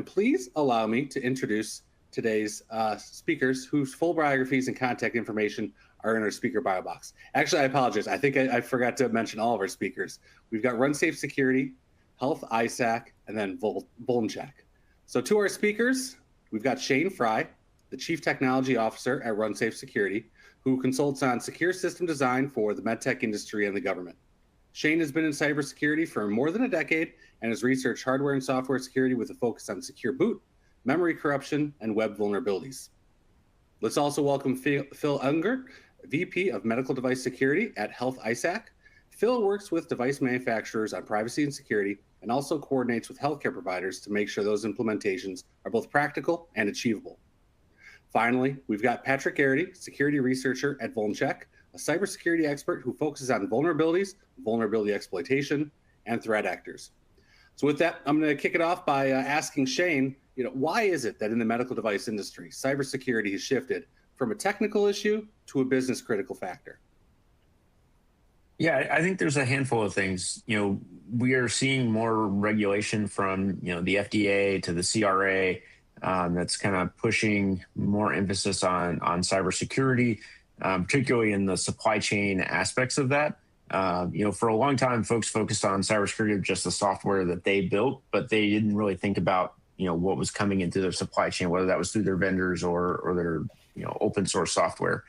And please allow me to introduce today's speakers whose full biographies and contact information are in our speaker bio box. Actually, I apologize. I think I forgot to mention all of our speakers. We've got RunSafe Security, Health-ISAC, and then VulnCheck. So to our speakers, we've got Shane Fry, the Chief Technology Officer at RunSafe Security, who consults on secure system design for the medtech industry and the government. Shane has been in cybersecurity for more than a decade and has researched hardware and software security with a focus on secure boot, memory corruption, and web vulnerabilities. Let's also welcome Phil Englert, VP of Medical Device Security at Health-ISAC. Phil works with device manufacturers on privacy and security and also coordinates with healthcare providers to make sure those implementations are both practical and achievable. Finally, we've got Patrick Garrity, security researcher at VulnCheck, a cybersecurity expert who focuses on vulnerabilities, vulnerability exploitation, and threat actors. So with that, I'm going to kick it off by asking Shane, why is it that in the medical device industry, cybersecurity has shifted from a technical issue to a business critical factor? Yeah, I think there's a handful of things. We are seeing more regulation from, the FDA to the CRA that's kind of pushing more emphasis on cybersecurity, particularly in the supply chain aspects of that. For a long time, folks focused on cybersecurity of just the software that they built, but they didn't really think about, what was coming into their supply chain, whether that was through their vendors or their, open source software.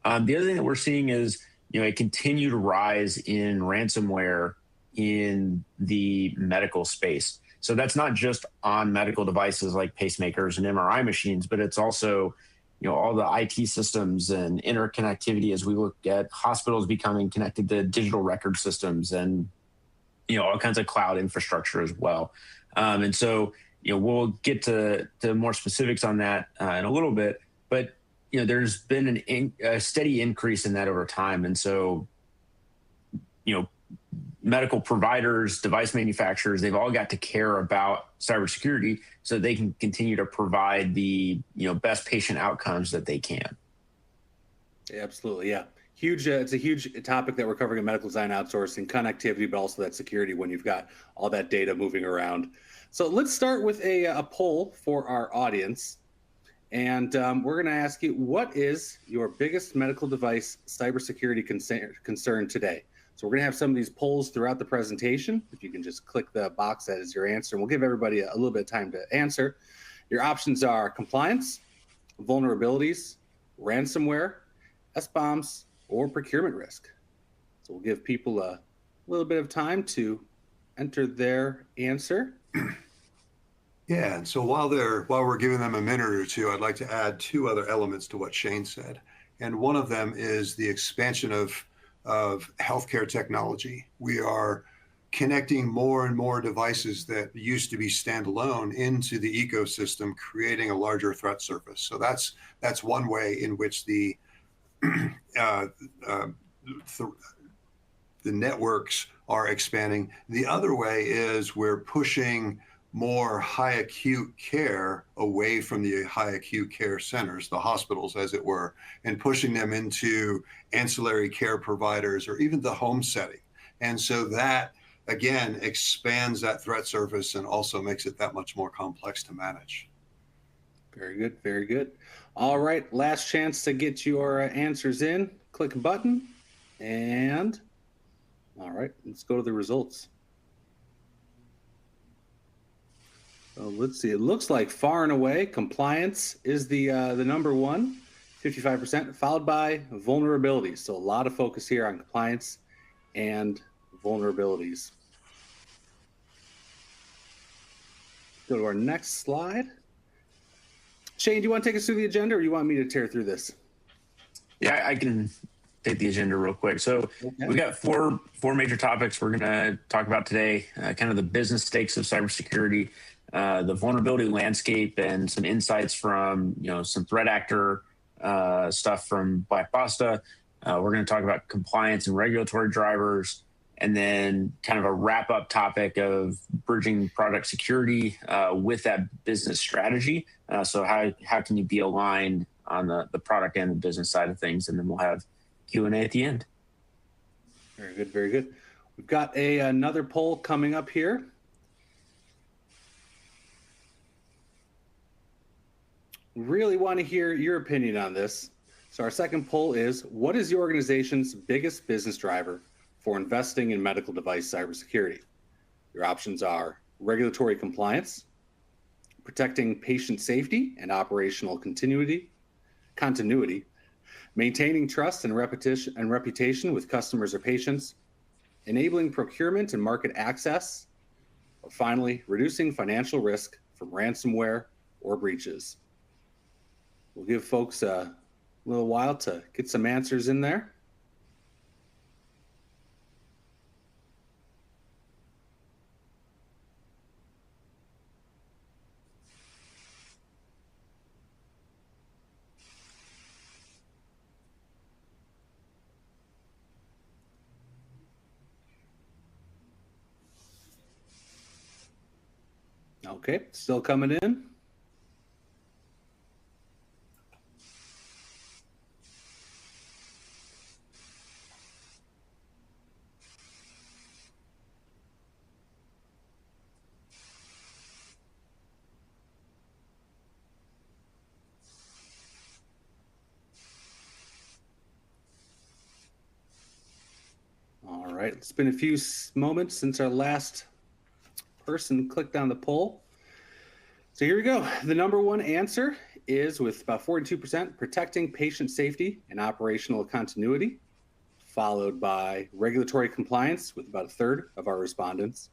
The other thing that we're seeing is, a continued rise in ransomware in the medical space. So that's not just on medical devices like pacemakers and MRI machines, but it's also, all the IT systems and interconnectivity as we look at hospitals becoming connected to digital record systems and, all kinds of cloud infrastructure as well. And so, we'll get to more specifics on that in a little bit, but there's been a steady increase in that over time. And so, medical providers, device manufacturers, they've all got to care about cybersecurity so they can continue to provide the best patient outcomes that they can. Yeah, absolutely, yeah. Huge. It's a huge topic that we're covering in medical design outsourcing, connectivity, but also that security when you've got all that data moving around. So let's start with a poll for our audience. And we're going to ask you, what is your biggest medical device cybersecurity concern today? So we're going to have some of these polls throughout the presentation. If you can just click the box that is your answer, and we'll give everybody a little bit of time to answer. Your options are compliance, vulnerabilities, ransomware, SBOMs, or procurement risk. So we'll give people a little bit of time to enter their answer. Yeah, and so while we're giving them a minute or two, I'd like to add two other elements to what Shane said. And one of them is the expansion of healthcare technology. We are connecting more and more devices that used to be standalone into the ecosystem, creating a larger threat surface. So that's one way in which the networks are expanding. The other way is we're pushing more high acute care away from the high acute care centers, the hospitals as it were, and pushing them into ancillary care providers or even the home setting. And so that, again, expands that threat surface and also makes it that much more complex to manage. Very good, very good. All right, last chance to get your answers in. Click a button, and all right, let's go to the results. Let's see. It looks like far and away compliance is the number one, 55%, followed by vulnerabilities. So a lot of focus here on compliance and vulnerabilities. Go to our next slide. Shane, do you want to take us through the agenda, or you want me to tear through this? Yeah, I can take the agenda real quick. So we've got four major topics we're going to talk about today. Kind of the business stakes of cybersecurity, the vulnerability landscape, and some insights from some threat actor stuff from Black Basta. We're going to talk about compliance and regulatory drivers, and then kind of a wrap-up topic of bridging product security with that business strategy. So how can you be aligned on the product and the business side of things, and then we'll have Q&A at the end. Very good, very good. We've got another poll coming up here. really want to hear your opinion on this. So our second poll is, what is your organization's biggest business driver for investing in medical device cybersecurity? Your options are regulatory compliance, protecting patient safety and operational continuity, maintaining trust and reputation with customers or patients, enabling procurement and market access, or finally, reducing financial risk from ransomware or breaches. We'll give folks a little while to get some answers in there. Okay, still coming in. All right, it's been a few moments since our last person clicked on the poll. So here we go. The number one answer is, with about 42%, protecting patient safety and operational continuity, followed by regulatory compliance with about a third of our respondents.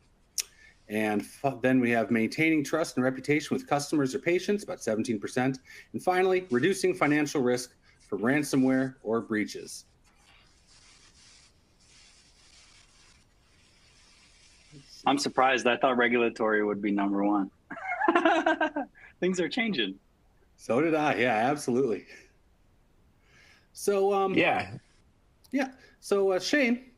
And then we have maintaining trust and reputation with customers or patients, about 17%. And finally, reducing financial risk from ransomware or breaches. I'm surprised. I thought regulatory would be number one. Things are changing. So did I. Yeah, absolutely. So yeah. So Shane,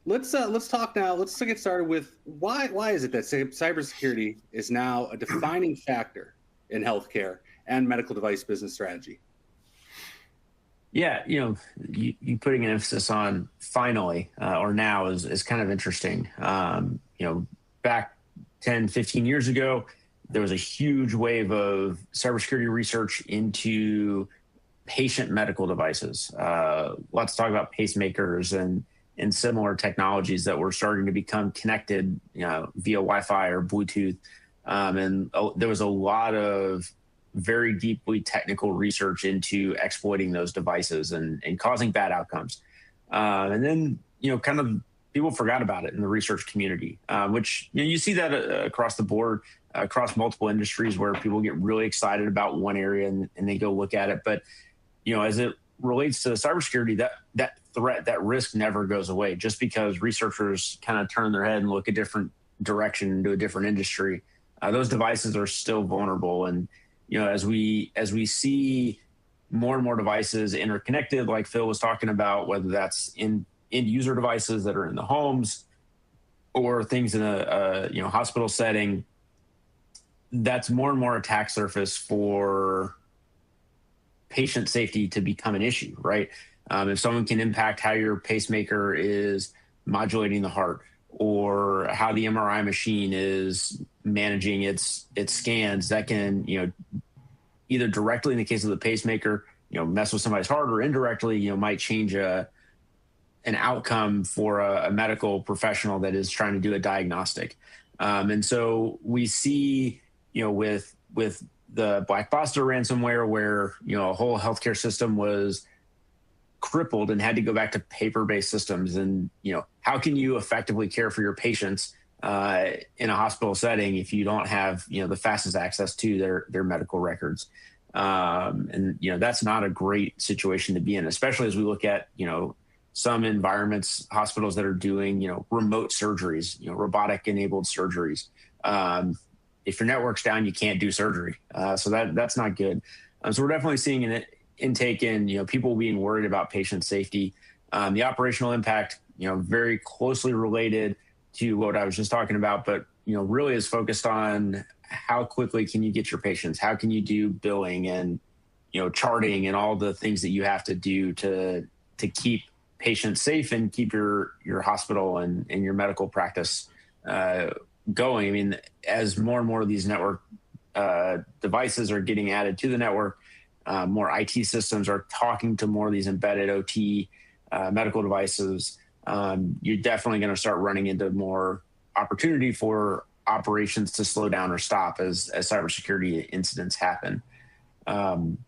let's talk now. Let's get started with why is it that cybersecurity is now a defining factor in healthcare and medical device business strategy? Yeah, you putting an emphasis on finally or now is kind of interesting. Back 10, 15 years ago, there was a huge wave of cybersecurity research into patient medical devices. Let's talk about pacemakers and similar technologies that were starting to become connected, via Wi-Fi or Bluetooth. And there was a lot of very deeply technical research into exploiting those devices and causing bad outcomes. And then, kind of people forgot about it in the research community, which you see that across the board, across multiple industries, where people get really excited about one area and they go look at it. But, as it relates to cybersecurity, that threat, that risk never goes away. Just because researchers kind of turn their head and look a different direction into a different industry, those devices are still vulnerable. And, as we see more and more devices interconnected, like Phil was talking about, whether that's in end user devices that are in the homes or things in a hospital setting, that's more and more attack surface for patient safety to become an issue, right? If someone can impact how your pacemaker is modulating the heart, or how the MRI machine is managing its scans, that can, either directly, in the case of the pacemaker, mess with somebody's heart, or indirectly, might change an outcome for a medical professional that is trying to do a diagnostic. And so we see, with the Black Boster ransomware, where, a whole healthcare system was crippled and had to go back to paper-based systems. And, how can you effectively care for your patients in a hospital setting if you don't have, the fastest access to their medical records? And, that's not a great situation to be in, especially as we look at, some environments, hospitals that are doing, remote surgeries, robotic enabled surgeries. If your network's down, you can't do surgery. So that's not good. So we're definitely seeing an intake in, people being worried about patient safety. The operational impact, very closely related to what I was just talking about, but, really is focused on how quickly can you get your patients? How can you do billing and, charting and all the things that you have to do to keep patients safe and keep your hospital and your medical practice going. I mean, as more and more of these network devices are getting added to the network, more IT systems are talking to more of these embedded OT medical devices, you're definitely going to start running into more opportunity for operations to slow down or stop as cybersecurity incidents happen. And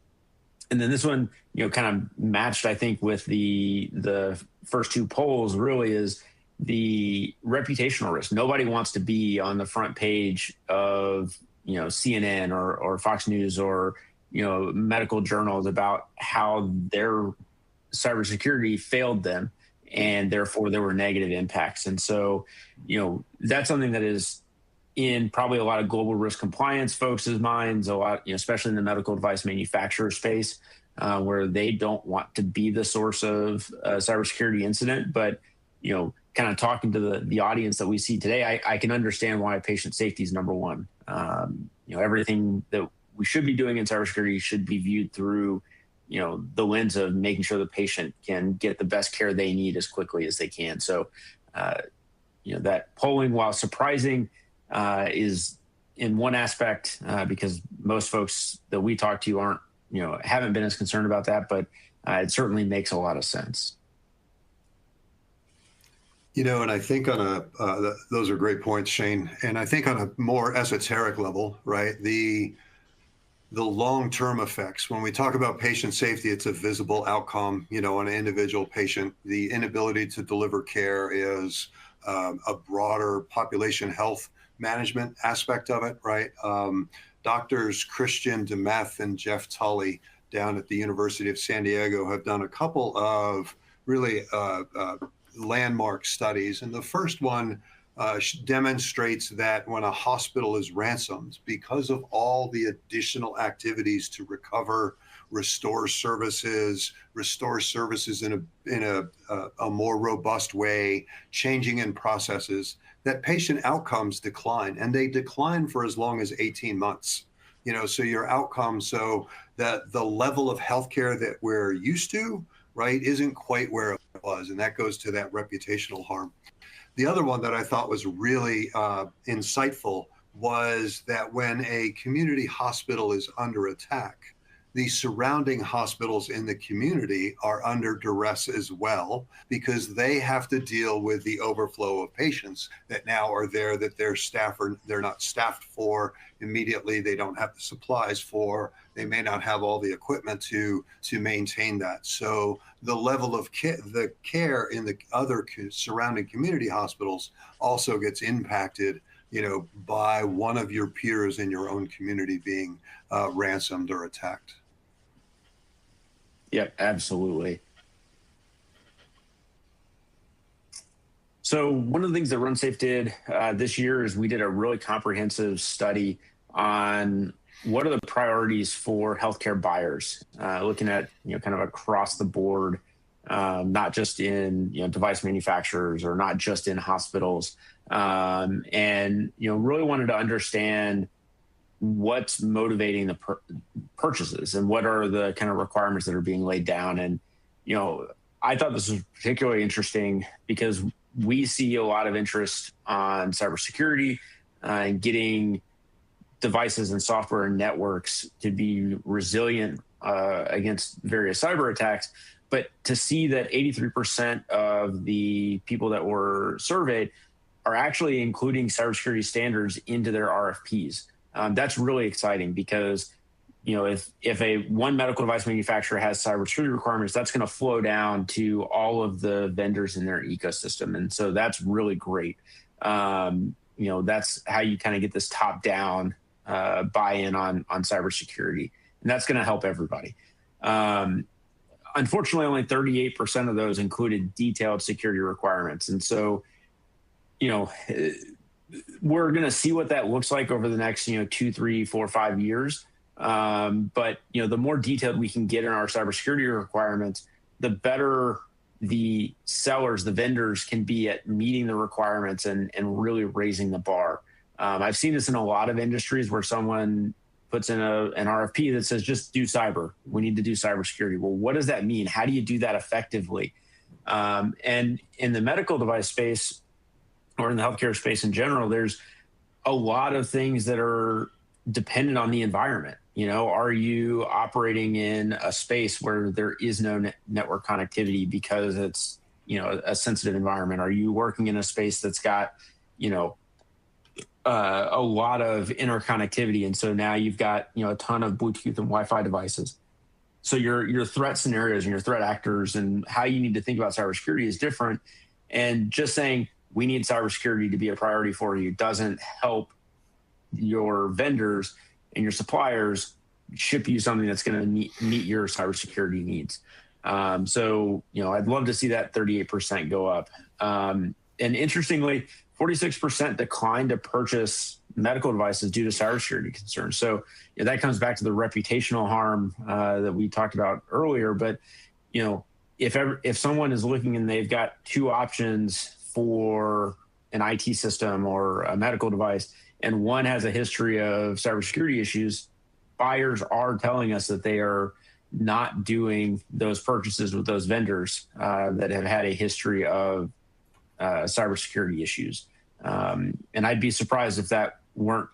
then this one, kind of matched, I think, with the first two polls really is the reputational risk. Nobody wants to be on the front page of, CNN or Fox News or, medical journals about how their cybersecurity failed them, and therefore there were negative impacts. And so, that's something that is in probably a lot of global risk compliance folks' minds, a lot, especially in the medical device manufacturer space, where they don't want to be the source of a cybersecurity incident. But, kind of talking to the audience that we see today, I can understand why patient safety is number one. Everything that we should be doing in cybersecurity should be viewed through, the lens of making sure the patient can get the best care they need as quickly as they can. So, that polling, while surprising, is in one aspect because most folks that we talk to aren't, haven't been as concerned about that, but it certainly makes a lot of sense. And I think on those are great points, Shane. And I think on a more esoteric level, right, the long-term effects, when we talk about patient safety, it's a visible outcome, on an individual patient. The inability to deliver care is a broader population health management aspect of it, right? Doctors Christian DeMeth and Jeff Tully down at the University of San Diego have done a couple of really landmark studies. And the first one demonstrates that when a hospital is ransomed, because of all the additional activities to recover, restore services in a more robust way, changing in processes, that patient outcomes decline, and they decline for as long as 18 months. So your outcomes, so that the level of healthcare that we're used to, right, isn't quite where it was, and that goes to that reputational harm. The other one that I thought was really insightful was that when a community hospital is under attack, the surrounding hospitals in the community are under duress as well, because they have to deal with the overflow of patients that now are there that they're not staffed for immediately. They don't have the supplies for. They may not have all the equipment to maintain that. So the level of the care in the other surrounding community hospitals also gets impacted, by one of your peers in your own community being ransomed or attacked. Yeah, absolutely. So one of the things that RunSafe did this year is we did a really comprehensive study on what are the priorities for healthcare buyers, looking at kind of across the board, not just in device manufacturers or not just in hospitals, and really wanted to understand what's motivating the purchases and what are the kind of requirements that are being laid down. And I thought this was particularly interesting because we see a lot of interest on cybersecurity and getting devices and software and networks to be resilient against various cyber attacks. But to see that 83% of the people that were surveyed are actually including cybersecurity standards into their RFPs. That's really exciting because, if one medical device manufacturer has cybersecurity requirements, that's going to flow down to all of the vendors in their ecosystem. And so that's really great. That's how you kind of get this top-down buy-in on cybersecurity, and that's going to help everybody. Unfortunately, only 38% of those included detailed security requirements. And so, we're going to see what that looks like over the next, 2, 3, 4, 5 years. But, the more detailed we can get in our cybersecurity requirements, the better the sellers, the vendors can be at meeting the requirements and really raising the bar. I've seen this in a lot of industries where someone puts in an RFP that says, just do cyber. We need to do cybersecurity. Well, what does that mean? How do you do that effectively? And in the medical device space, or in the healthcare space in general, there's a lot of things that are dependent on the environment. Are you operating in a space where there is no network connectivity because it's, a sensitive environment? Are you working in a space that's got, a lot of interconnectivity, and so now you've got a ton of Bluetooth and Wi-Fi devices? So your threat scenarios and your threat actors and how you need to think about cybersecurity is different. And just saying we need cybersecurity to be a priority for you doesn't help your vendors and your suppliers ship you something that's going to meet your cybersecurity needs. So I'd love to see that 38% go up. And interestingly, 46% declined to purchase medical devices due to cybersecurity concerns. So that comes back to the reputational harm that we talked about earlier. But if someone is looking and they've got two options for an IT system or a medical device, and one has a history of cybersecurity issues, buyers are telling us that they are not doing those purchases with those vendors that have had a history of cybersecurity issues. And I'd be surprised if that weren't,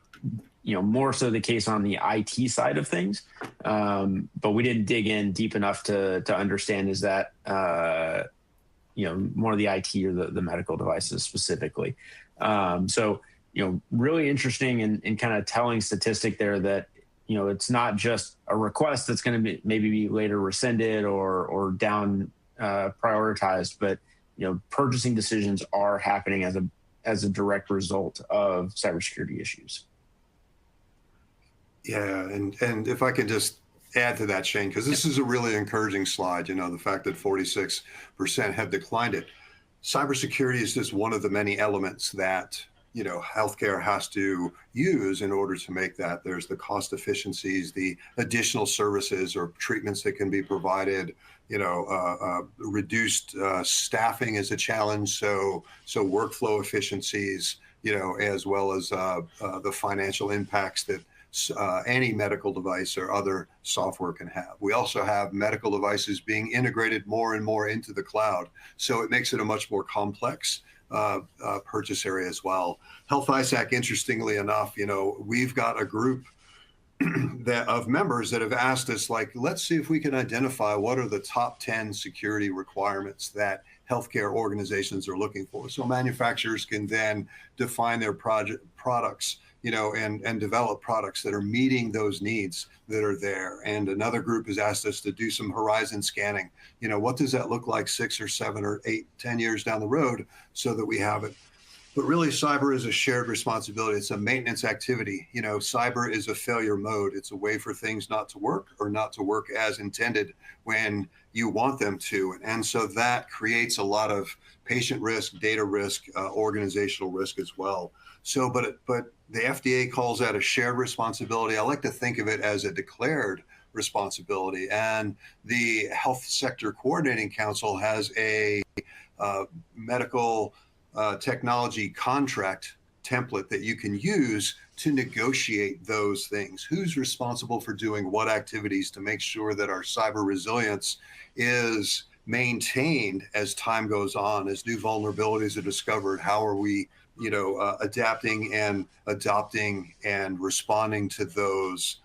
more so the case on the IT side of things. But we didn't dig in deep enough to understand, is that, more of the IT or the medical devices specifically. So, really interesting and kind of telling statistic there that, it's not just a request that's going to maybe be later rescinded or down prioritized, but purchasing decisions are happening as a direct result of cybersecurity issues. Yeah, and if I could just add to that, Shane, because this is a really encouraging slide, the fact that 46% have declined it. Cybersecurity is just one of the many elements that healthcare has to use in order to make that. There's the cost efficiencies, the additional services or treatments that can be provided. Reduced staffing is a challenge. So workflow efficiencies, as well as the financial impacts that any medical device or other software can have. We also have medical devices being integrated more and more into the cloud. So it makes it a much more complex purchase area as well. Health-ISAC, interestingly enough, we've got a group of members that have asked us, let's see if we can identify what are the top 10 security requirements that healthcare organizations are looking for. So manufacturers can then define their products, and develop products that are meeting those needs that are there. And another group has asked us to do some horizon scanning. What does that look like 6 or 7 or 8, 10 years down the road, so that we have it? But really, cyber is a shared responsibility. It's a maintenance activity. Cyber is a failure mode. It's a way for things not to work or not to work as intended when you want them to. And so that creates a lot of patient risk, data risk, organizational risk as well. So, but the FDA calls that a shared responsibility. I like to think of it as a declared responsibility. And the Health Sector Coordinating Council has a medical technology contract template that you can use to negotiate those things. Who's responsible for doing what activities to make sure that our cyber resilience is maintained as time goes on, as new vulnerabilities are discovered? How are we adapting and adopting and responding to those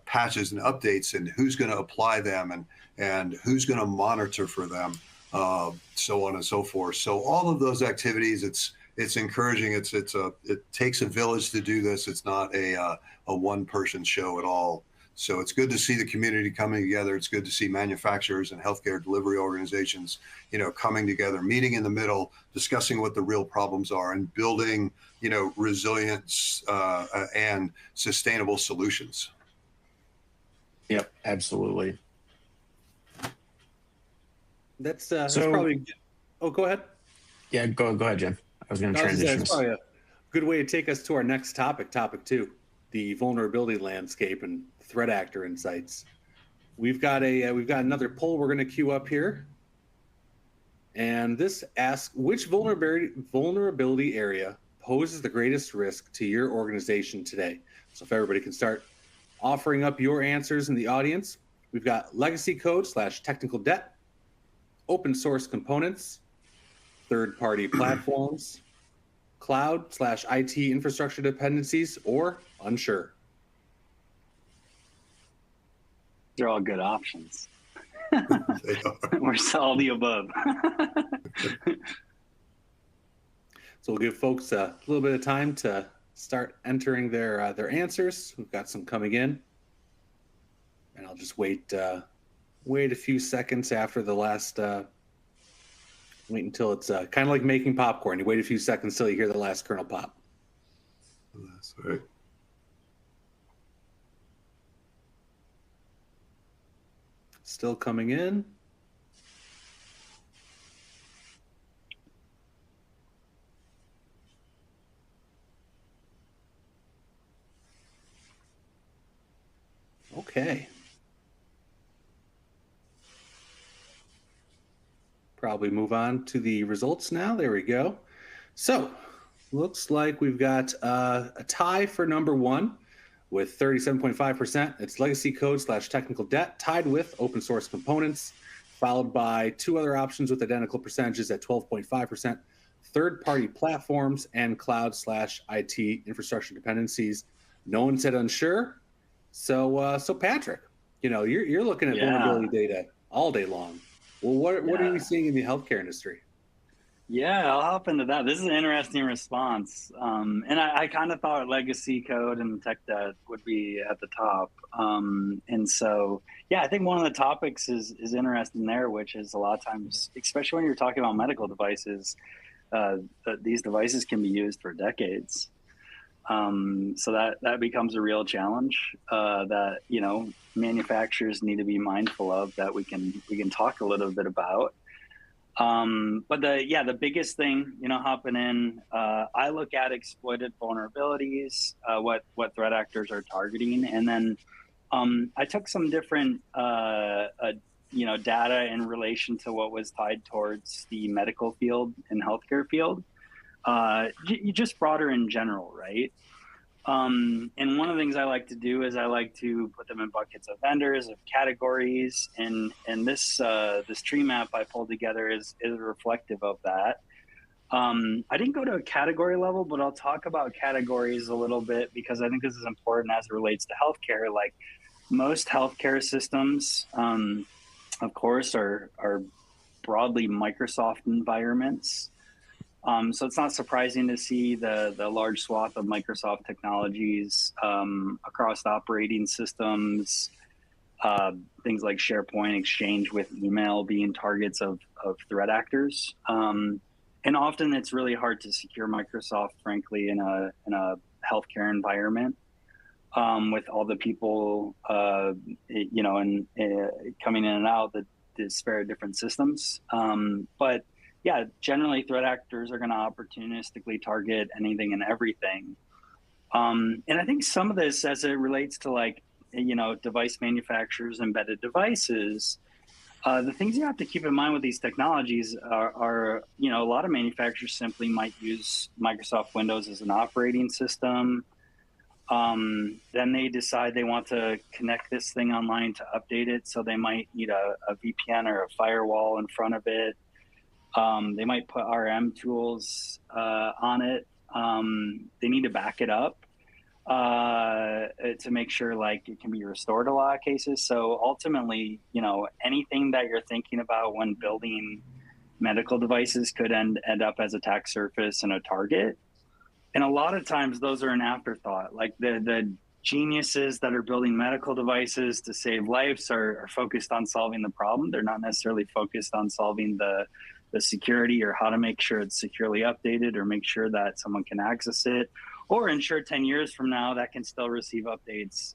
patches and updates, and who's going to apply them, and who's going to monitor for them, so on and so forth. So all of those activities, it's encouraging. It takes a village to do this. It's not a one-person show at all. So it's good to see the community coming together. It's good to see manufacturers and healthcare delivery organizations, coming together, meeting in the middle, discussing what the real problems are, and building, resilience and sustainable solutions. Yep, absolutely. That's probably. Oh, go ahead. Yeah, go ahead, Jim. I was going to transition. That's probably a good way to take us to our next topic 2, the vulnerability landscape and threat actor insights. We've got another poll we're going to queue up here, and this asks, which vulnerability area poses the greatest risk to your organization today? So if everybody can start offering up your answers in the audience, we've got legacy code / technical debt, open source components, third-party platforms, cloud / IT infrastructure dependencies, or unsure. They're all good options. They are. We're all the above. So we'll give folks a little bit of time to start entering their answers. We've got some coming in, and I'll just wait a few seconds after the last. Wait until it's kind of like making popcorn. You wait a few seconds till you hear the last kernel pop. That's right. Still coming in. Okay. Probably move on to the results now. There we go. So looks like we've got a tie for number one with 37.5%. It's legacy code / technical debt, tied with open source components, followed by two other options with identical percentages at 12.5%, third-party platforms and cloud / IT infrastructure dependencies. No one said unsure. So Patrick, you're looking at vulnerability data all day long. Well, what are we seeing in the healthcare industry? Yeah, I'll hop into that. This is an interesting response. And I kind of thought legacy code and tech debt would be at the top. And so, yeah, I think one of the topics is interesting there, which is a lot of times, especially when you're talking about medical devices, these devices can be used for decades. So that becomes a real challenge that, manufacturers need to be mindful of, that we can talk a little bit about. But the biggest thing, hopping in, I look at exploited vulnerabilities, what threat actors are targeting. And then I took some different, data in relation to what was tied towards the medical field and healthcare field. Just broader in general, right? And one of the things I like to do is I like to put them in buckets of vendors, of categories, and this tree map I pulled together is reflective of that. I didn't go to a category level, but I'll talk about categories a little bit because I think this is important as it relates to healthcare. Like most healthcare systems, of course, are broadly Microsoft environments. So it's not surprising to see the large swath of Microsoft technologies across operating systems, things like SharePoint, Exchange with email being targets of threat actors. And often it's really hard to secure Microsoft, frankly, in a healthcare environment with all the people, coming in and out that disparate different systems. But yeah, generally threat actors are going to opportunistically target anything and everything. And I think some of this, as it relates to device manufacturers, embedded devices, the things you have to keep in mind with these technologies are a lot of manufacturers simply might use Microsoft Windows as an operating system. Then they decide they want to connect this thing online to update it. So they might need a VPN or a firewall in front of it. They might put RM tools on it. They need to back it up to make sure it can be restored a lot of cases. So ultimately, anything that you're thinking about when building medical devices could end up as attack surface and a target. And a lot of times those are an afterthought. Like the geniuses that are building medical devices to save lives are focused on solving the problem. They're not necessarily focused on solving the security or how to make sure it's securely updated or make sure that someone can access it or ensure 10 years from now that can still receive updates,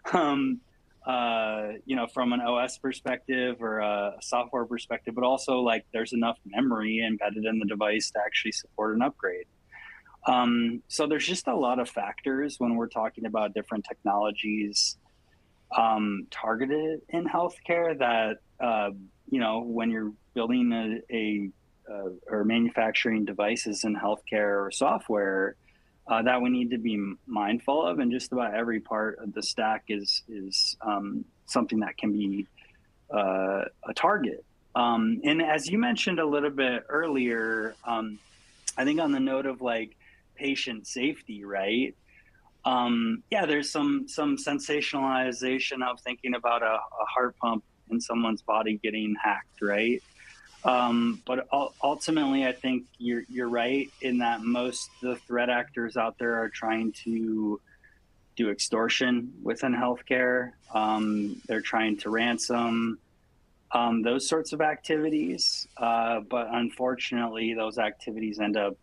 from an OS perspective or a software perspective, but also there's enough memory embedded in the device to actually support an upgrade. So there's just a lot of factors when we're talking about different technologies targeted in healthcare that, when you're building or manufacturing devices in healthcare or software, that we need to be mindful of, and just about every part of the stack is something that can be a target. And as you mentioned a little bit earlier, I think on the note of patient safety, right? Yeah, there's some sensationalization of thinking about a heart pump in someone's body getting hacked, right? But ultimately, I think you're right in that most of the threat actors out there are trying to do extortion within healthcare. They're trying to ransom, those sorts of activities. But unfortunately, those activities end up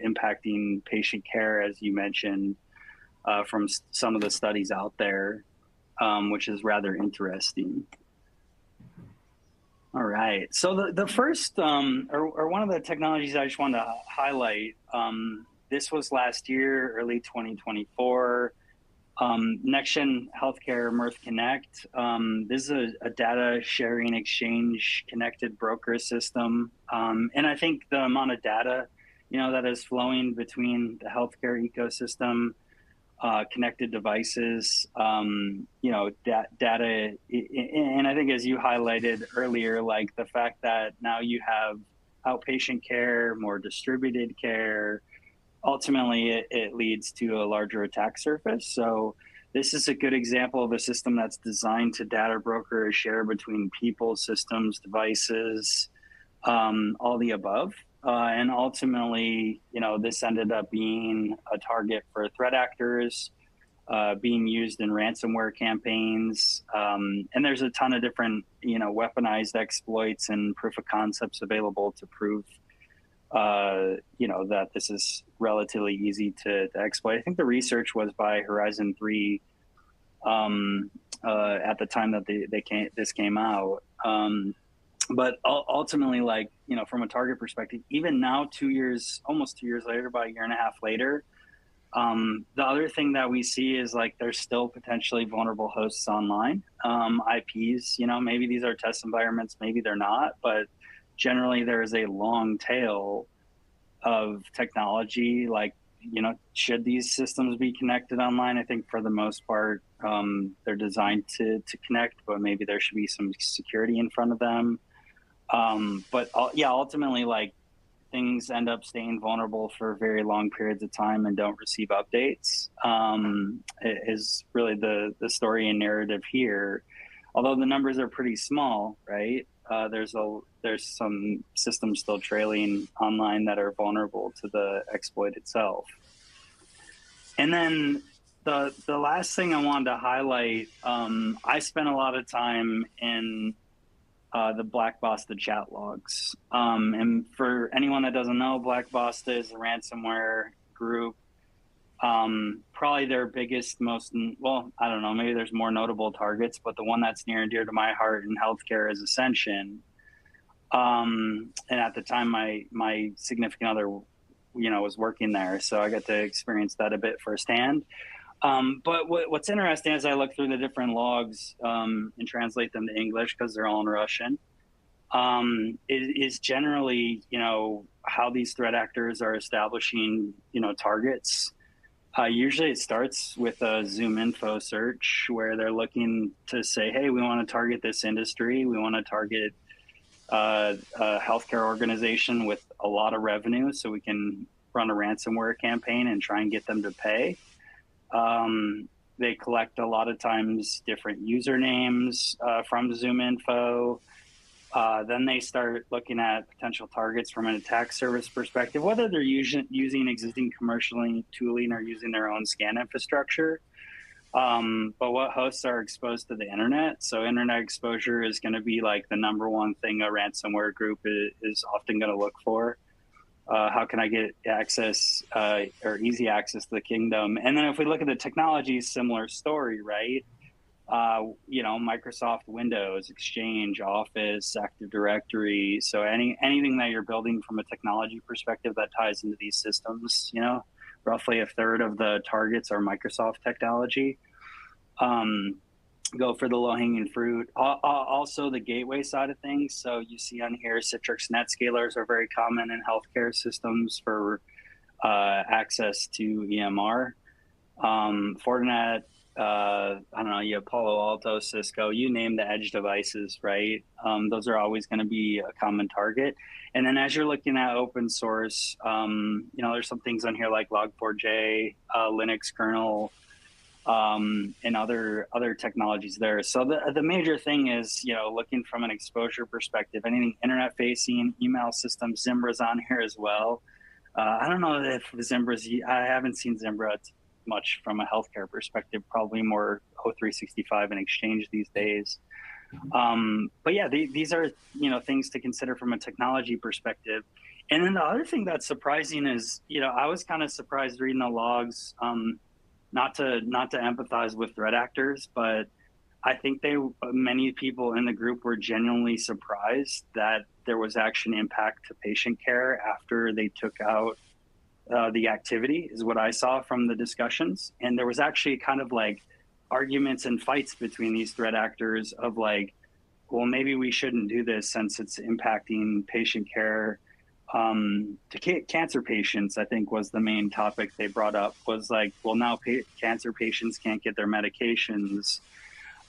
impacting patient care, as you mentioned, from some of the studies out there, which is rather interesting. All right. So the first, or one of the technologies I just wanted to highlight, this was last year, early 2024, Next-Gen Healthcare Mirth Connect. This is a data sharing exchange connected broker system. And I think the amount of data, that is flowing between the healthcare ecosystem, connected devices, data. And I think, as you highlighted earlier, like the fact that now you have outpatient care, more distributed care, ultimately it leads to a larger attack surface. So this is a good example of a system that's designed to data broker a share between people, systems, devices, all the above. And ultimately, this ended up being a target for threat actors, being used in ransomware campaigns. And there's a ton of different, weaponized exploits and proof of concepts available to prove, that this is relatively easy to exploit. I think the research was by Horizon 3 at the time that this came out. But ultimately, from a target perspective, even now, almost 2 years later, about a year and a half later, the other thing that we see is there's still potentially vulnerable hosts online, IPs. Maybe these are test environments, maybe they're not, but generally there is a long tail of technology. Should these systems be connected online? I think for the most part, they're designed to connect, but maybe there should be some security in front of them. But ultimately, things end up staying vulnerable for very long periods of time and don't receive updates. Is really the story and narrative here. Although the numbers are pretty small, right? There's some systems still trailing online that are vulnerable to the exploit itself. And then the last thing I wanted to highlight, I spent a lot of time in the Black Basta chat logs. And for anyone that doesn't know, Black Basta is a ransomware group. Probably their biggest, I don't know, maybe there's more notable targets, but the one that's near and dear to my heart in healthcare is Ascension. And at the time, my significant other, was working there. So I got to experience that a bit firsthand. But what's interesting as I look through the different logs and translate them to English, because they're all in Russian, is generally, how these threat actors are establishing, targets. Usually it starts with a Zoom info search where they're looking to say, hey, we want to target this industry. We want to target a healthcare organization with a lot of revenue so we can run a ransomware campaign and try and get them to pay. They collect a lot of times different usernames from Zoom info. Then they start looking at potential targets from an attack service perspective, whether they're using existing commercial tooling or using their own scan infrastructure. But what hosts are exposed to the internet? So internet exposure is going to be the number one thing a ransomware group is often going to look for. How can I get access or easy access to the kingdom? And then if we look at the technology, similar story, right? Microsoft Windows, Exchange, Office, Active Directory. So anything that you're building from a technology perspective that ties into these systems, roughly a third of the targets are Microsoft technology. Go for the low-hanging fruit. Also, the gateway side of things. So you see on here, Citrix NetScalers are very common in healthcare systems for access to EMR. Fortinet, I don't know, you have Palo Alto, Cisco, you name the edge devices, right? Those are always going to be a common target. And then as you're looking at open source, there's some things on here like Log4j, Linux kernel, and other technologies there. So the major thing is, looking from an exposure perspective, anything internet facing, email systems, Zimbra's on here as well. I don't know if I haven't seen Zimbra much from a healthcare perspective, probably more O365 and Exchange these days. But yeah, these are, things to consider from a technology perspective. And then the other thing that's surprising is, I was kind of surprised reading the logs, not to empathize with threat actors, but I think many people in the group were genuinely surprised that there was actually an impact to patient care after they took out the activity, is what I saw from the discussions. And there was actually kind of like arguments and fights between these threat actors of like, well, maybe we shouldn't do this since it's impacting patient care. To cancer patients, I think, was the main topic they brought up, was like, well, now cancer patients can't get their medications.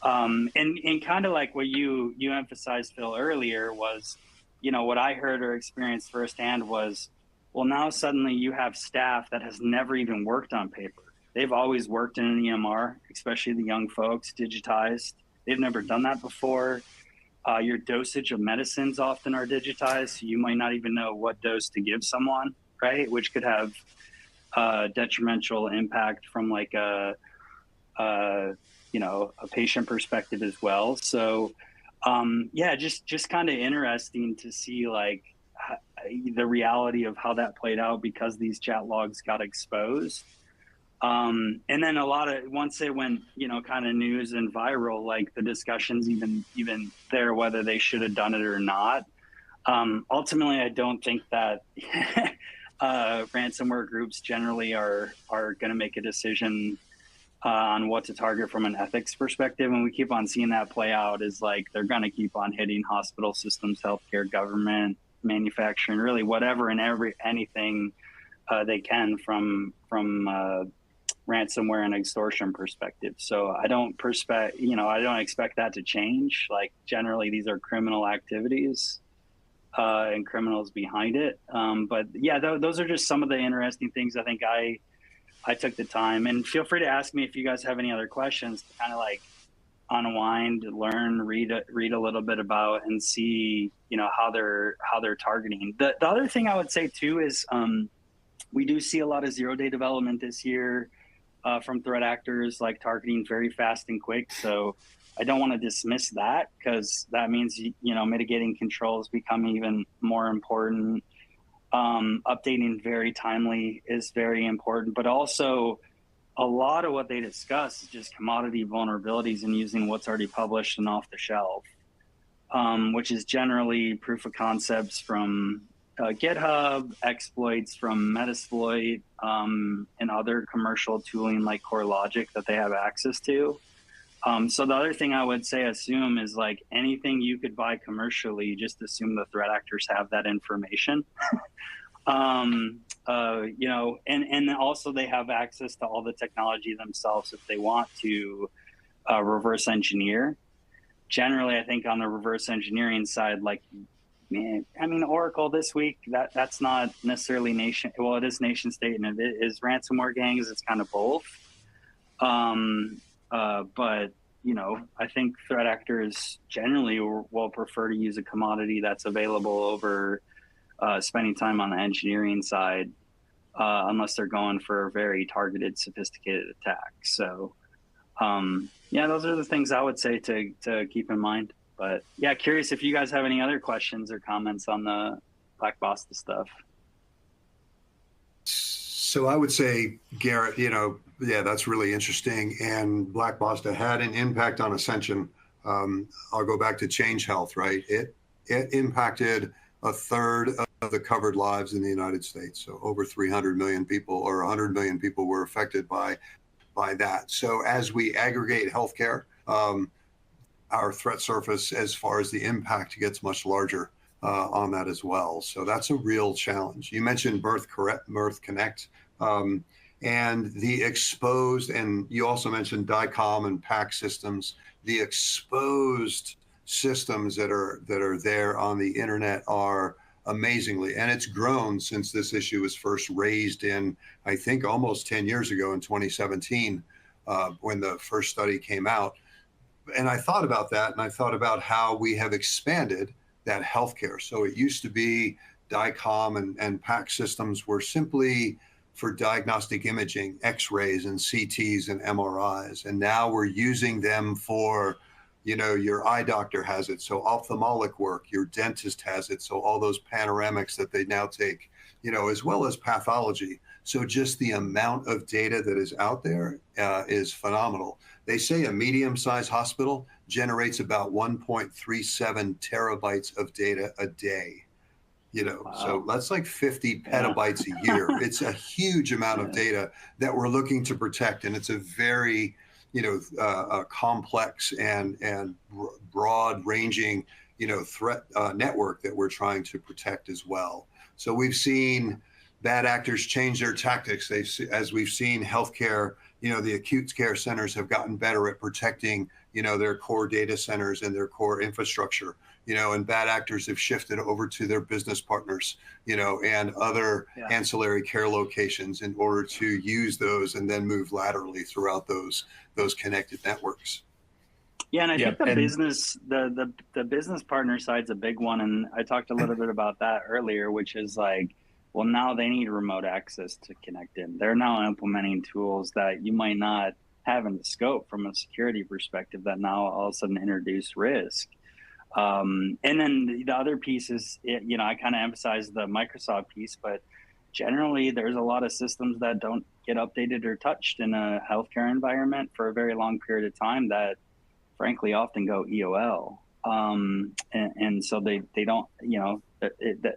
And kind of like what you emphasized, Phil, earlier was, what I heard or experienced firsthand was, well, now suddenly you have staff that has never even worked on paper. They've always worked in an EMR, especially the young folks, digitized. They've never done that before. Your dosage of medicines often are digitized, so you might not even know what dose to give someone, right? Which could have detrimental impact from like a patient perspective as well. So just kind of interesting to see like the reality of how that played out because these chat logs got exposed. And then once it went, kind of news and viral, like the discussions even there, whether they should have done it or not. Ultimately, I don't think that ransomware groups generally are going to make a decision on what to target from an ethics perspective. And we keep on seeing that play out is like, they're going to keep on hitting hospital systems, healthcare, government, manufacturing, really whatever and anything they can from ransomware and extortion perspective. So I don't expect that to change. Like generally these are criminal activities and criminals behind it. But yeah, those are just some of the interesting things I think I took the time. And feel free to ask me if you guys have any other questions to kind of like unwind, learn, read a little bit about and see, how they're targeting. The other thing I would say too is we do see a lot of zero-day development this year from threat actors, like targeting very fast and quick. So I don't want to dismiss that because that means, mitigating controls become even more important. Updating very timely is very important, but also a lot of what they discuss is just commodity vulnerabilities and using what's already published and off the shelf, which is generally proof of concepts from GitHub, exploits from Metasploit, and other commercial tooling like CoreLogic that they have access to. So the other thing I would say assume is like anything you could buy commercially, just assume the threat actors have that information. And also they have access to all the technology themselves if they want to reverse engineer. Generally, I think on the reverse engineering side, like, Oracle this week, that's not necessarily it is nation state and it is ransomware gangs. It's kind of both. But, I think threat actors generally will prefer to use a commodity that's available over spending time on the engineering side, unless they're going for a very targeted, sophisticated attack. So, those are the things I would say to keep in mind. But yeah, curious if you guys have any other questions or comments on the Black Basta stuff. So I would say, Garrett, that's really interesting. And Black Basta had an impact on Ascension. I'll go back to Change Health, right? It impacted a third of the covered lives in the United States. So over 300 million people or 100 million people were affected by that. So as we aggregate healthcare, our threat surface as far as the impact gets much larger on that as well. So that's a real challenge. You mentioned Mirth Connect. And the exposed, and you also mentioned DICOM and PAC systems, the exposed systems that are there on the internet are amazingly, and it's grown since this issue was first raised in, I think, almost 10 years ago in 2017, when the first study came out. And I thought about that, and I thought about how we have expanded that healthcare. So it used to be DICOM and PAC systems were simply for diagnostic imaging, X-rays and CTs and MRIs. And now we're using them for, your eye doctor has it, so ophthalmic work, your dentist has it, so all those panoramics that they now take, as well as pathology. So just the amount of data that is out there is phenomenal. They say a medium-sized hospital generates about 1.37 terabytes of data a day. Wow. So that's like 50 petabytes a year. It's a huge amount of data that we're looking to protect, and it's a very, complex and broad-ranging, threat network that we're trying to protect as well. So we've seen bad actors change their tactics. As we've seen healthcare, the acute care centers have gotten better at protecting, their core data centers and their core infrastructure. And bad actors have shifted over to their business partners, and other ancillary care locations in order to use those and then move laterally throughout those connected networks. Yeah, and I think the business partner side's a big one, and I talked a little bit about that earlier, which is like, well, now they need remote access to connect in. They're now implementing tools that you might not have in the scope from a security perspective that now all of a sudden introduce risk. And then the other piece is, I kind of emphasize the Microsoft piece, but generally there's a lot of systems that don't get updated or touched in a healthcare environment for a very long period of time that frankly often go EOL. And so they don't,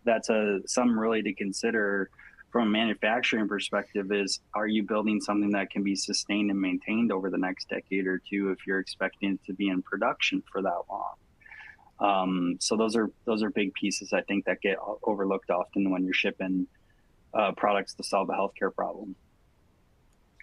that's something really to consider from a manufacturing perspective is, are you building something that can be sustained and maintained over the next decade or two if you're expecting it to be in production for that long? So those are big pieces I think that get overlooked often when you're shipping products to solve a healthcare problem.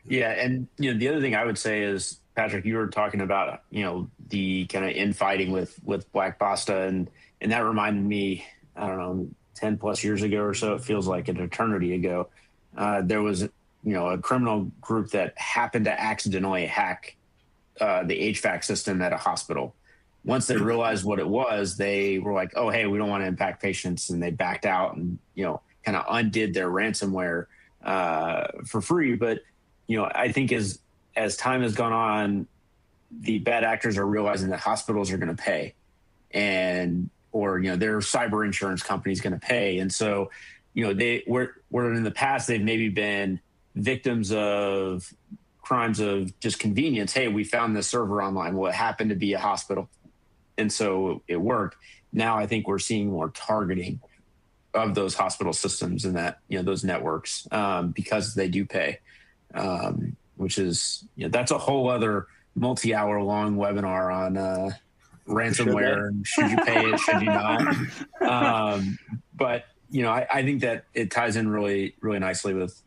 Yeah, and the other thing I would say is, Patrick, you were talking about the kind of infighting with Black Basta, and that reminded me, I don't know, 10 plus years ago or so, it feels like an eternity ago, there was a criminal group that happened to accidentally hack the HVAC system at a hospital. Once they realized what it was, they were like, oh, hey, we don't want to impact patients, and they backed out and kind of undid their ransomware for free. But I think as time has gone on, the bad actors are realizing that hospitals are going to pay, or their cyber insurance company is going to pay, and so where in the past they've maybe been victims of crimes of just convenience. Hey, we found this server online. Well, it happened to be a hospital, and so it worked. Now I think we're seeing more targeting of those hospital systems and that those networks because they do pay. Which is, that's a whole other multi-hour long webinar on ransomware and should you pay it, should you not? But I think that it ties in really, really nicely with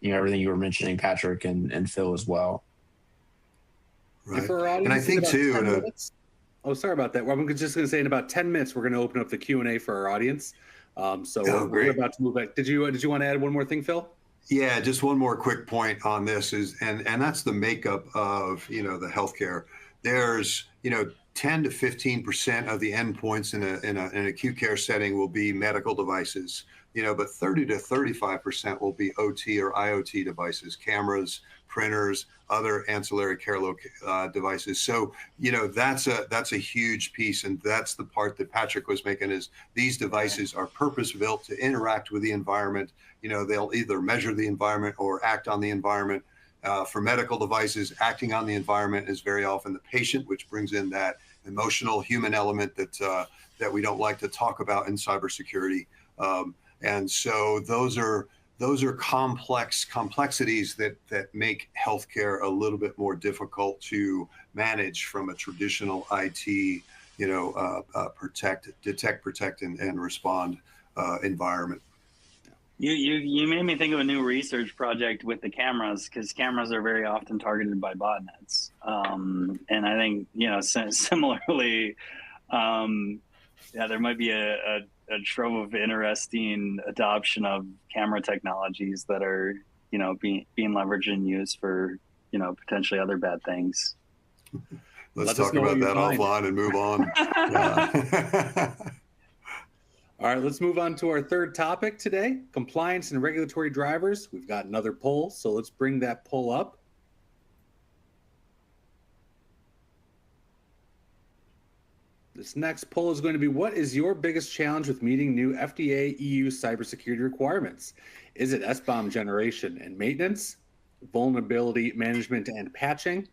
everything you were mentioning, Patrick and Phil as well. Right. And I think too. Oh, sorry about that. Well, I'm just going to say in about 10 minutes we're going to open up the Q&A for our audience. We're about to move back. Did you want to add one more thing, Phil? Yeah, just one more quick point on this is, and that's the makeup of, the healthcare. There's, 10 to 15% of the endpoints in an acute care setting will be medical devices, but 30 to 35% will be OT or IoT devices, cameras, printers, other ancillary care devices. So, that's a huge piece. And that's the part that Patrick was making is these devices are purpose-built to interact with the environment. They'll either measure the environment or act on the environment. For medical devices, acting on the environment is very often the patient, which brings in that emotional human element that we don't like to talk about in cybersecurity. And so those are complexities that make healthcare a little bit more difficult to manage from a traditional IT, detect, protect, and respond environment. You made me think of a new research project with the cameras, because cameras are very often targeted by botnets, and I think similarly, there might be a trove of interesting adoption of camera technologies that are being leveraged and used for potentially other bad things. Let's talk about that offline and move on. Yeah. All right, let's move on to our third topic today, compliance and regulatory drivers. We've got another poll, so let's bring that poll up. This next poll is going to be, what is your biggest challenge with meeting new FDA EU cybersecurity requirements? Is it SBOM generation and maintenance, vulnerability management and patching,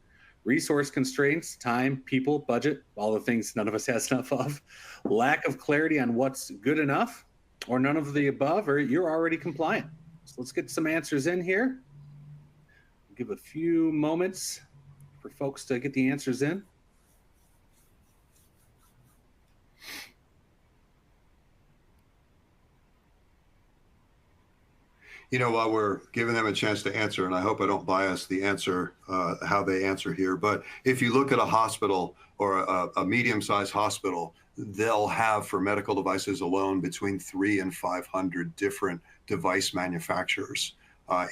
resource constraints, time, people, budget, all the things none of us has enough of, lack of clarity on what's good enough, or none of the above, or you're already compliant? So let's get some answers in here. Give a few moments for folks to get the answers in. While we're giving them a chance to answer, and I hope I don't bias the answer, how they answer here, but if you look at a hospital or a medium-sized hospital, they'll have, for medical devices alone, between 300 and 500 different device manufacturers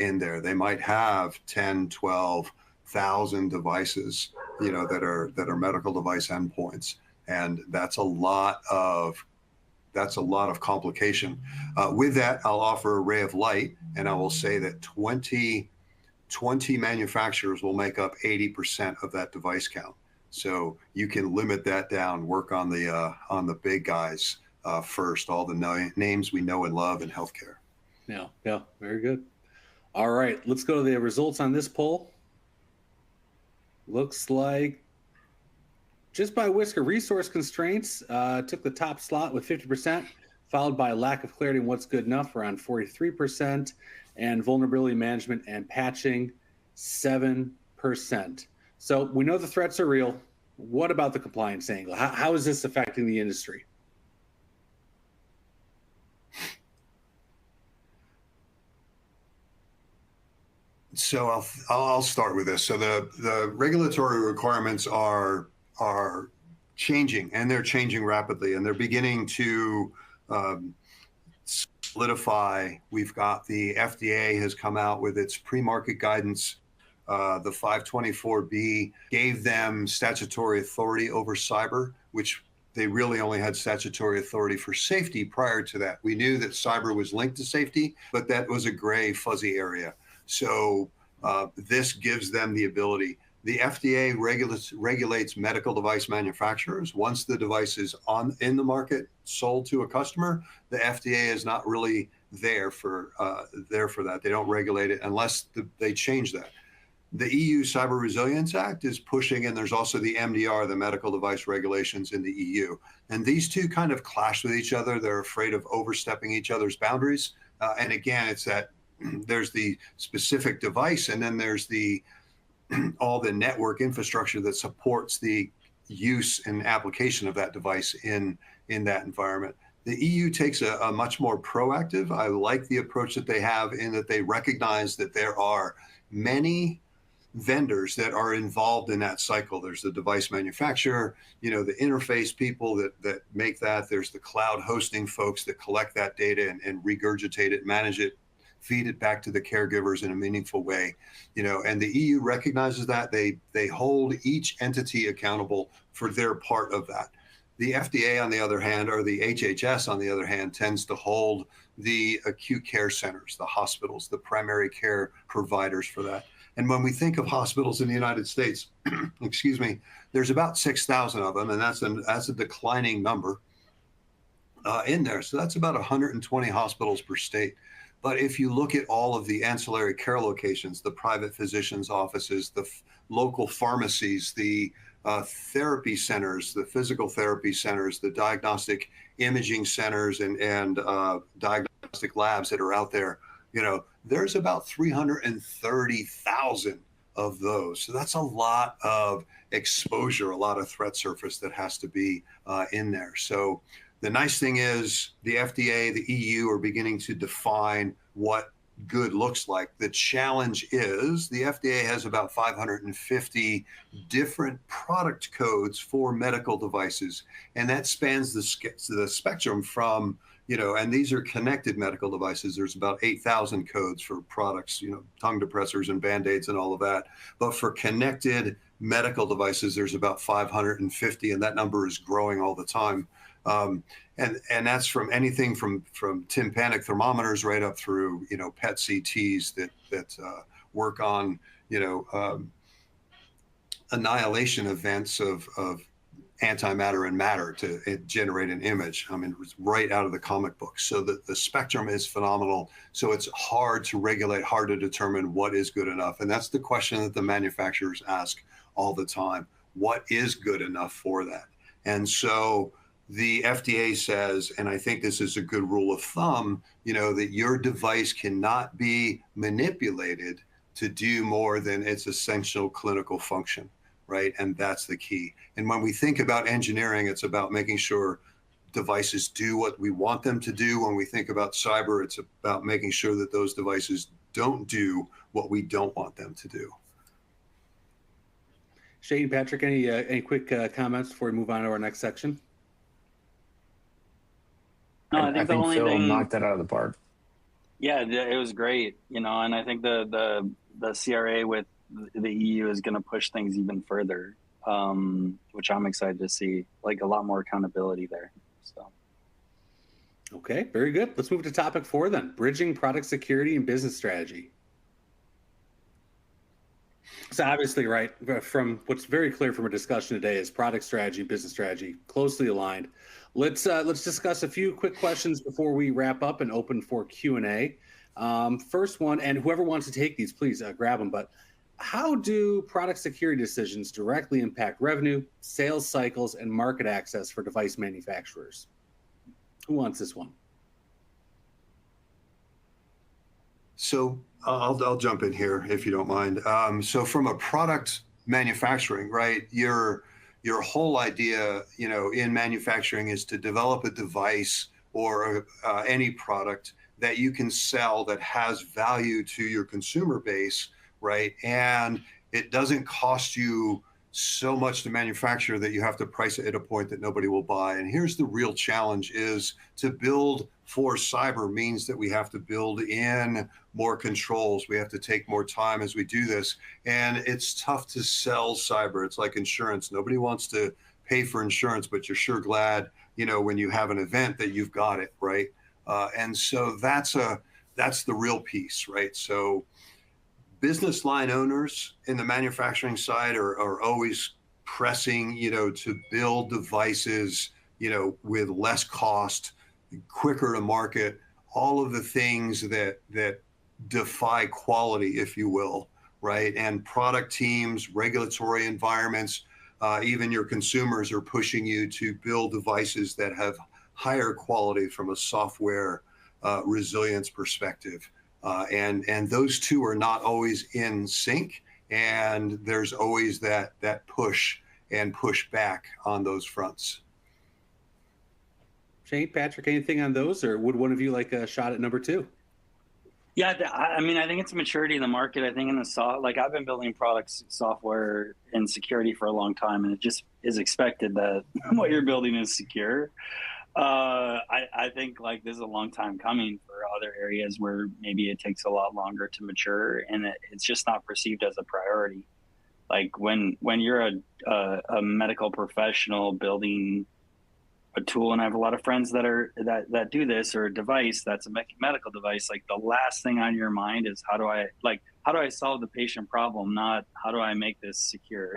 in there. They might have 10, 12,000 devices, that are medical device endpoints, and that's a lot of complication. With that, I'll offer a ray of light, and I will say that 20 manufacturers will make up 80% of that device count. So you can limit that down, work on the big guys first, all the names we know and love in healthcare. Yeah, very good. All right, let's go to the results on this poll. Looks like just by a whisker, resource constraints took the top slot with 50%, followed by lack of clarity on what's good enough, around 43%, and vulnerability management and patching, 7%. So we know the threats are real. What about the compliance angle? How is this affecting the industry? So I'll start with this. So the regulatory requirements are changing, and they're changing rapidly, and they're beginning to solidify. We've got the FDA has come out with its pre-market guidance. The 524B gave them statutory authority over cyber, which they really only had statutory authority for safety prior to that. We knew that cyber was linked to safety, but that was a gray, fuzzy area. So this gives them the ability. The FDA regulates medical device manufacturers. Once the device is in the market, sold to a customer, the FDA is not really there for that. They don't regulate it unless they change that. The EU Cyber Resilience Act is pushing, and there's also the MDR, the medical device regulations in the EU. And these two kind of clash with each other. They're afraid of overstepping each other's boundaries. And again, it's that there's the specific device, and then there's all the network infrastructure that supports the use and application of that device in that environment. The EU takes a much more proactive. I like the approach that they have, in that they recognize that there are many vendors that are involved in that cycle. There's the device manufacturer, the interface people that make that. There's the cloud hosting folks that collect that data and regurgitate it, manage it, feed it back to the caregivers in a meaningful way, and the EU recognizes that. They hold each entity accountable for their part of that. The FDA, on the other hand, or the HHS, on the other hand, tends to hold the acute care centers, the hospitals, the primary care providers for that. And when we think of hospitals in the United States, excuse me, there's about 6,000 of them, and that's a declining number in there. So that's about 120 hospitals per state. But if you look at all of the ancillary care locations, the private physicians' offices, the local pharmacies, the therapy centers, the physical therapy centers, the diagnostic imaging centers, and diagnostic labs that are out there, there's about 330,000 of those. So that's a lot of exposure, a lot of threat surface that has to be in there. So the nice thing is the FDA, the EU are beginning to define what good looks like. The challenge is the FDA has about 550 different product codes for medical devices, and that spans the spectrum from, and these are connected medical devices. There's about 8,000 codes for products, tongue depressors and Band-Aids and all of that. But for connected medical devices, there's about 550, and that number is growing all the time. And that's from anything from tympanic thermometers right up through PET CTs that work on annihilation events of antimatter and matter to generate an image. I mean, it's right out of the comic book. So the spectrum is phenomenal. So it's hard to regulate, hard to determine what is good enough. And that's the question that the manufacturers ask all the time. What is good enough for that? And so the FDA says, and I think this is a good rule of thumb, that your device cannot be manipulated to do more than its essential clinical function, right? And that's the key. And when we think about engineering, it's about making sure devices do what we want them to do. When we think about cyber, it's about making sure that those devices don't do what we don't want them to do. Shane, Patrick, any quick comments before we move on to our next section? No, I think Phil knocked that out of the park. Yeah, it was great, and I think the CRA with the EU is going to push things even further, which I'm excited to see, like a lot more accountability there. So. Okay, very good. Let's move to topic 4 then, bridging product security and business strategy. So obviously, right, from what's very clear from our discussion today is product strategy and business strategy closely aligned. Let's discuss a few quick questions before we wrap up and open for Q&A. First one, and whoever wants to take these, please grab them. But how do product security decisions directly impact revenue, sales cycles, and market access for device manufacturers? Who wants this one? So I'll jump in here if you don't mind. So from a product manufacturing, right, your whole idea, in manufacturing is to develop a device or any product that you can sell that has value to your consumer base, right? And it doesn't cost you so much to manufacture that you have to price it at a point that nobody will buy. And here's the real challenge is to build for cyber means that we have to build in more controls. We have to take more time as we do this. And it's tough to sell cyber. It's like insurance. Nobody wants to pay for insurance, but you're sure glad, when you have an event that you've got it, right? And so that's the real piece, right? So business line owners in the manufacturing side are always pressing, to build devices, with less cost, quicker to market, all of the things that defy quality, if you will, right? And product teams, regulatory environments, even your consumers are pushing you to build devices that have higher quality from a software resilience perspective. And those two are not always in sync, and there's always that push and push back on those fronts. Shane, Patrick, anything on those, or would one of you like a shot at number 2? Yeah, I mean, I think it's maturity in the market. I think I've been building products, software, and security for a long time, and it just is expected that what you're building is secure. I think this is a long time coming for other areas where maybe it takes a lot longer to mature, and it's just not perceived as a priority. Like when you're a medical professional building a tool, and I have a lot of friends that do this, or a device that's a medical device, like the last thing on your mind is how do I solve the patient problem, not how do I make this secure.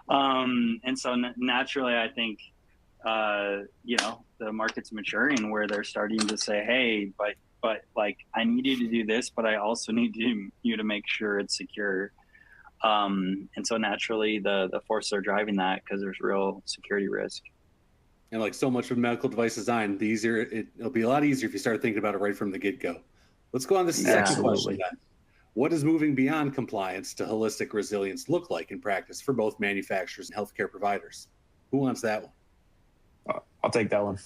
And so naturally, I think the market's maturing where they're starting to say, hey, but I need you to do this, but I also need you to make sure it's secure. And so naturally the forces are driving that because there's real security risk. And so much of medical device design, it'll be a lot easier if you start thinking about it right from the get-go. Let's go on to the second question then. What does moving beyond compliance to holistic resilience look like in practice for both manufacturers and healthcare providers? Who wants that one? I'll take that one.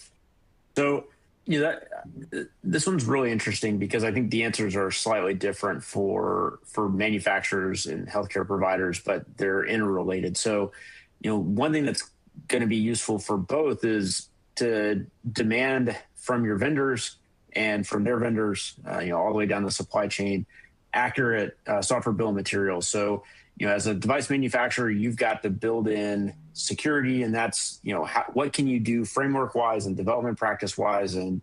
So This one's really interesting because I think the answers are slightly different for manufacturers and healthcare providers, but they're interrelated. So, one thing that's going to be useful for both is to demand from your vendors and from their vendors, all the way down the supply chain, accurate software bill of materials. So, as a device manufacturer, you've got to build in security, and that's, what can you do framework-wise and development practice-wise and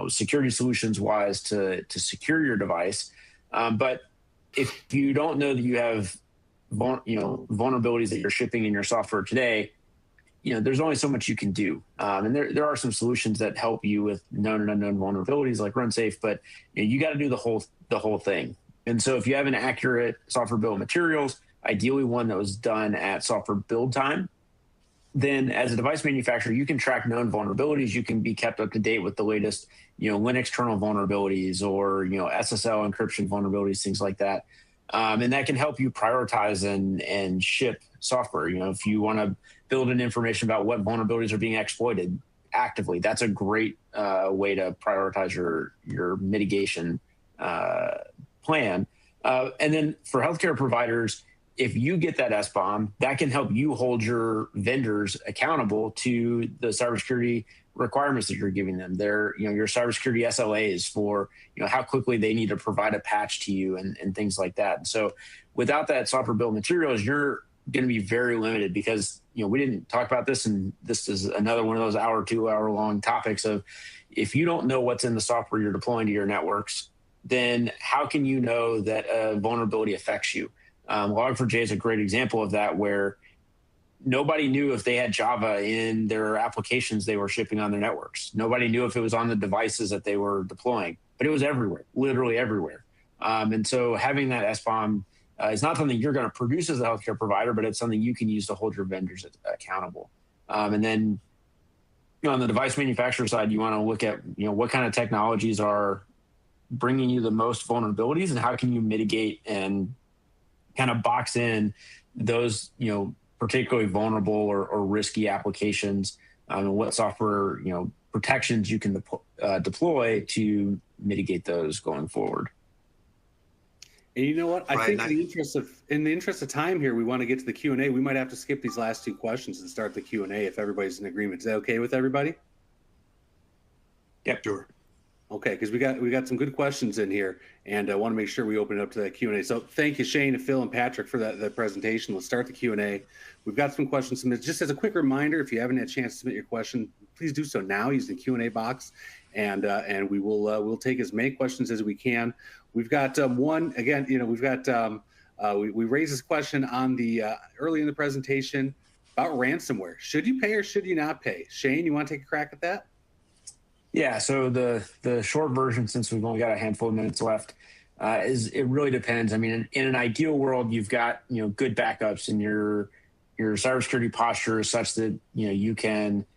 security solutions-wise to secure your device. But if you don't know that you have vulnerabilities that you're shipping in your software today, there's only so much you can do. And there are some solutions that help you with known and unknown vulnerabilities like RunSafe, but you got to do the whole thing. And so if you have an accurate software bill of materials, ideally one that was done at software build time, then as a device manufacturer, you can track known vulnerabilities. You can be kept up to date with the latest, Linux kernel vulnerabilities or, SSL encryption vulnerabilities, things like that. And that can help you prioritize and ship software. If you want to build in information about what vulnerabilities are being exploited actively, that's a great way to prioritize your mitigation plan. And then for healthcare providers, if you get that SBOM, that can help you hold your vendors accountable to the cybersecurity requirements that you're giving them. Your cybersecurity SLAs for, how quickly they need to provide a patch to you and things like that. And so without that software bill of materials, you're going to be very limited because, we didn't talk about this, and this is another one of those 2 hour long topics of, if you don't know what's in the software you're deploying to your networks, then how can you know that a vulnerability affects you? Log4j is a great example of that, where nobody knew if they had Java in their applications they were shipping on their networks. Nobody knew if it was on the devices that they were deploying, but it was everywhere, literally everywhere. And so having that SBOM is not something you're going to produce as a healthcare provider, but it's something you can use to hold your vendors accountable. And then, on the device manufacturer side, you want to look at, what kind of technologies are bringing you the most vulnerabilities and how can you mitigate and kind of box in those, particularly vulnerable or risky applications, and what software, protections you can deploy to mitigate those going forward. And you know what? I think in the interest of time here, we want to get to the Q&A. We might have to skip these last two questions and start the Q&A if everybody's in agreement. Is that okay with everybody? Yep, sure. Okay, because we got some good questions in here, and I want to make sure we open it up to that Q&A. So thank you, Shane and Phil and Patrick, for that presentation. Let's start the Q&A. We've got some questions submitted. Just as a quick reminder, if you haven't had a chance to submit your question, please do so now using the Q&A box, and we will we'll take as many questions as we can. We've got one again. We've got we raised this question on the early in the presentation about ransomware. Should you pay or should you not pay? Shane, you want to take a crack at that? Yeah, so the short version, since we've only got a handful of minutes left, is it really depends. I mean, in an ideal world, you've got good backups, and your cybersecurity posture is such that you can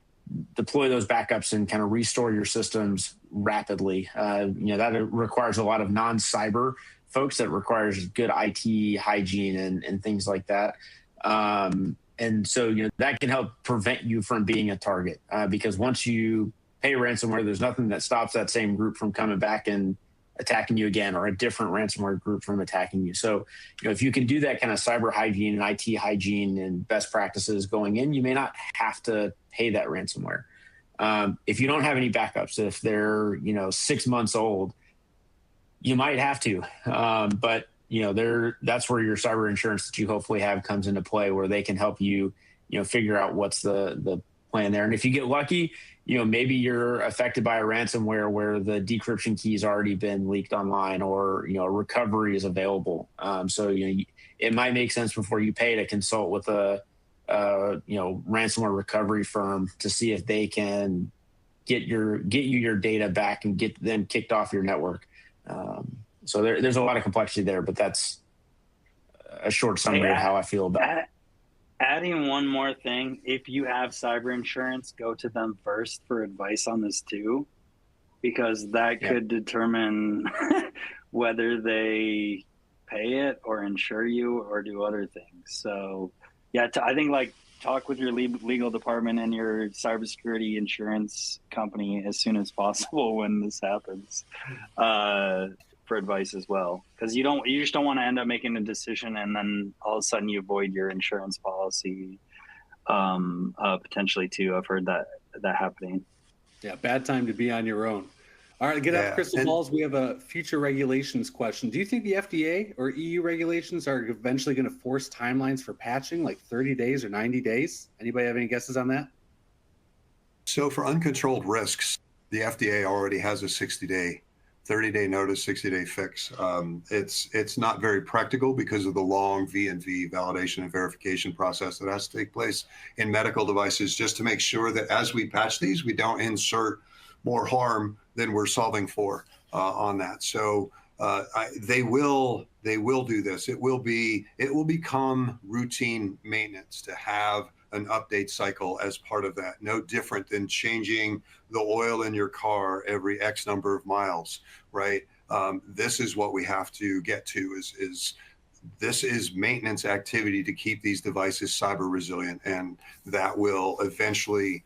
deploy those backups and kind of restore your systems rapidly. That requires a lot of non-cyber folks. That requires good IT hygiene and things like that. And so that can help prevent you from being a target, because once you pay ransomware, there's nothing that stops that same group from coming back and attacking you again, or a different ransomware group from attacking you. So, if you can do that kind of cyber hygiene and IT hygiene and best practices going in, you may not have to pay that ransomware. If you don't have any backups, if they're 6 months old, you might have to. But that's where your cyber insurance that you hopefully have comes into play, where they can help you, figure out what's the plan there. And if you get lucky, maybe you're affected by a ransomware where the decryption key's already been leaked online, or, recovery is available. So, it might make sense before you pay to consult with a ransomware recovery firm to see if they can get you your data back and get them kicked off your network. So there's a lot of complexity there, but that's a short summary of how I feel about it. Adding one more thing, if you have cyber insurance, go to them first for advice on this too, because that could determine whether they pay it or insure you or do other things. So I think talk with your legal department and your cybersecurity insurance company as soon as possible when this happens, for advice as well, because you just don't want to end up making a decision and then all of a sudden you void your insurance policy, potentially too. I've heard that happening. Yeah, bad time to be on your own. All right, get out crystal balls. We have a future regulations question. Do you think the FDA or EU regulations are eventually going to force timelines for patching, like 30 days or 90 days? Anybody have any guesses on that? So for uncontrolled risks, the FDA already has a 30-day notice, 60-day fix. It's not very practical because of the long V&V, validation and verification process that has to take place in medical devices, just to make sure that as we patch these, we don't insert more harm than we're solving for on that. So they will do this. It will become routine maintenance to have an update cycle as part of that. No different than changing the oil in your car every X number of miles, right? This is what we have to get to this is maintenance activity to keep these devices cyber resilient, and that will eventually,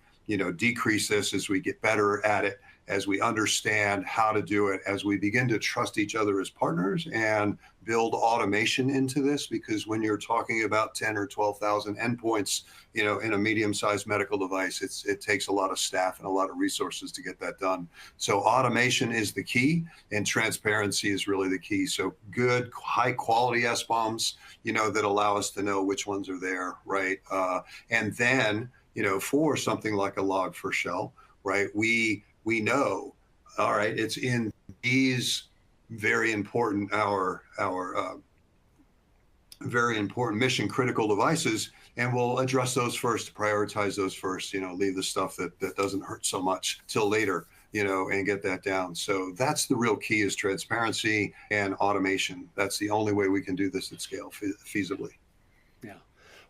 decrease this as we get better at it, as we understand how to do it, as we begin to trust each other as partners and build automation into this. Because when you're talking about 10 or 12,000 endpoints, in a medium-sized medical device, it takes a lot of staff and a lot of resources to get that done. So automation is the key, and transparency is really the key. So good, high-quality SBOMs, that allow us to know which ones are there, right? And then, for something like a Log4Shell, right? We know, all right, it's in these very important, very important mission critical devices, and we'll address those first, prioritize those first, leave the stuff that doesn't hurt so much till later, and get that down. So that's the real key, is transparency and automation. That's the only way we can do this at scale feasibly. Yeah.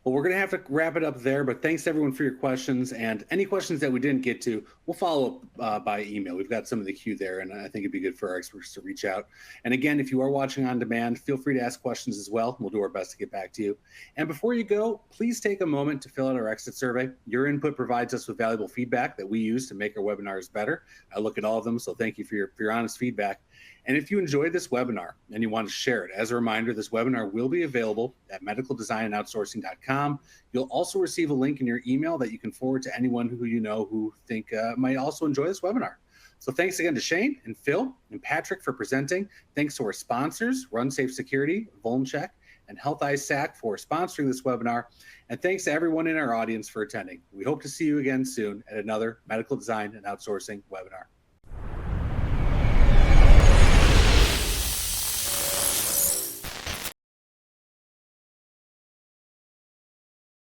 Well, we're going to have to wrap it up there, but thanks everyone for your questions, and any questions that we didn't get to, we'll follow up by email. We've got some of the queue there, and I think it'd be good for our experts to reach out. And again, if you are watching on demand, feel free to ask questions as well. We'll do our best to get back to you. And before you go, please take a moment to fill out our exit survey. Your input provides us with valuable feedback that we use to make our webinars better. I look at all of them, so thank you for your honest feedback. And if you enjoyed this webinar and you want to share it, as a reminder, this webinar will be available at medicaldesignandoutsourcing.com. You'll also receive a link in your email that you can forward to anyone who think might also enjoy this webinar. So thanks again to Shane and Phil and Patrick for presenting. Thanks to our sponsors, RunSafe Security, VulnCheck, and Health-ISAC for sponsoring this webinar. And thanks to everyone in our audience for attending. We hope to see you again soon at another Medical Design and Outsourcing webinar.